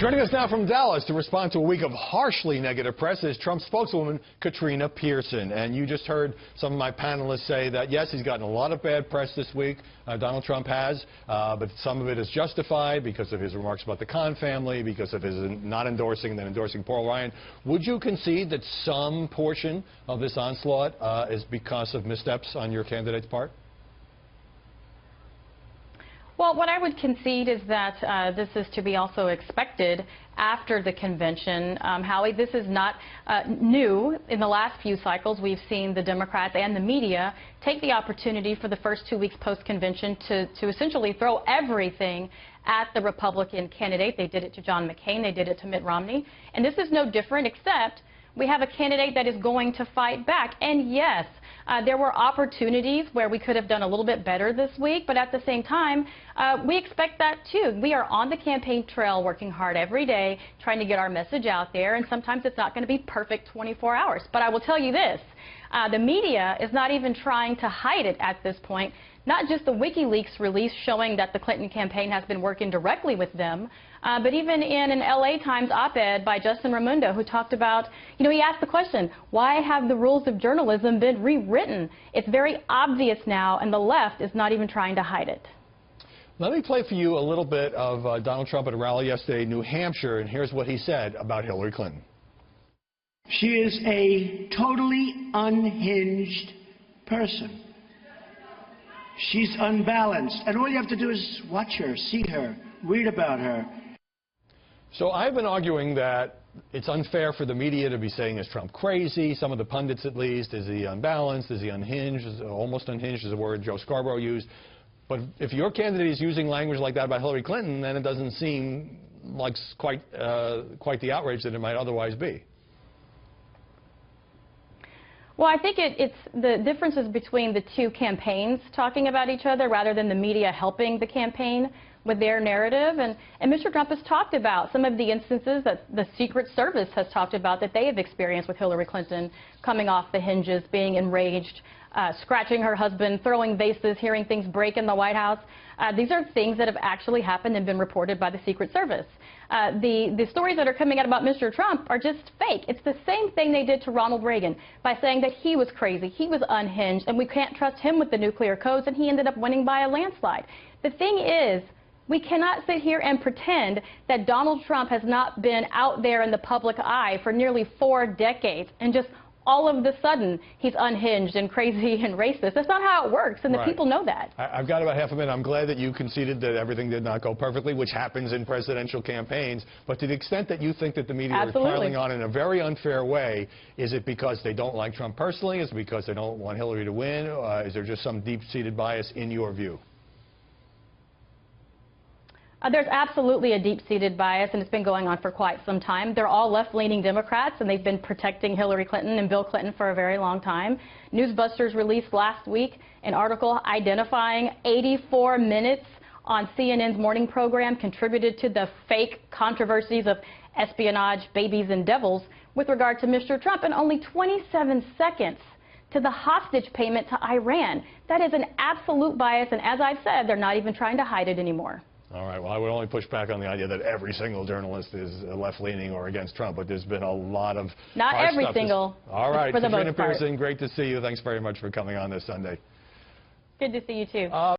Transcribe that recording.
Joining us now from Dallas to respond to a week of harshly negative press is Trump spokeswoman Katrina Pearson. And you just heard some of my panelists say that, yes, he's gotten a lot of bad press this week, Donald Trump has, but some of it is justified because of his remarks about the Khan family, because of his not endorsing and then endorsing Paul Ryan. Would you concede that some portion of this onslaught is because of missteps on your candidate's part? Well, what I would concede is that this is to be also expected after the convention. Howie, this is not new. In the last few cycles, we've seen the Democrats and the media take the opportunity for the first 2 weeks post-convention to essentially throw everything at the Republican candidate. They did it to John McCain. They did it to Mitt Romney. And this is no different, except we have a candidate that is going to fight back. And yes, there were opportunities where we could have done a little bit better this week, but at the same time, we expect that too. We are on the campaign trail working hard every day, trying to get our message out there, and sometimes it's not going to be perfect 24 hours. But I will tell you this, the media is not even trying to hide it at this point. Not just the WikiLeaks release showing that the Clinton campaign has been working directly with them, but even in an LA Times op-ed by Justin Raimondo, who talked about, he asked the question, why have the rules of journalism been rewritten? It's very obvious now, and the left is not even trying to hide it. Let me play for you a little bit of Donald Trump at a rally yesterday in New Hampshire, and here's what he said about Hillary Clinton. She is a totally unhinged person. She's unbalanced, and all you have to do is watch her, see her, read about her. So I've been arguing that it's unfair for the media to be saying, is Trump crazy? Some of the pundits, at least. Is he unbalanced? Is he unhinged? Almost unhinged is a word Joe Scarborough used. But if your candidate is using language like that about Hillary Clinton, then it doesn't seem like quite the outrage that it might otherwise be. Well, I think it's the differences between the two campaigns talking about each other rather than the media helping the campaign with their narrative. And Mr. Trump has talked about some of the instances that the Secret Service has talked about that they have experienced with Hillary Clinton coming off the hinges, being enraged, scratching her husband, throwing vases, hearing things break in the White House. These are things that have actually happened and been reported by the Secret Service. The stories that are coming out about Mr. Trump are just fake. It's the same thing they did to Ronald Reagan by saying that he was crazy, he was unhinged, and we can't trust him with the nuclear codes, and he ended up winning by a landslide. The thing is, we cannot sit here and pretend that Donald Trump has not been out there in the public eye for nearly 4 decades and just all of a sudden he's unhinged and crazy and racist. That's not how it works, and the people know that. I've got about half a minute. I'm glad that you conceded that everything did not go perfectly, which happens in presidential campaigns. But to the extent that you think that the media is piling on in a very unfair way, is it because they don't like Trump personally? Is it because they don't want Hillary to win? Is there just some deep-seated bias in your view? There's absolutely a deep-seated bias, and it's been going on for quite some time. They're all left-leaning Democrats, and they've been protecting Hillary Clinton and Bill Clinton for a very long time. Newsbusters released last week an article identifying 84 minutes on CNN's morning program contributed to the fake controversies of espionage, babies, and devils with regard to Mr. Trump, and only 27 seconds to the hostage payment to Iran. That is an absolute bias, and as I've said, they're not even trying to hide it anymore. All right. Well, I would only push back on the idea that every single journalist is left-leaning or against Trump, but there's been a lot of not every single. All right. For the most Katrina part. Pearson, great to see you. Thanks very much for coming on this Sunday. Good to see you, too.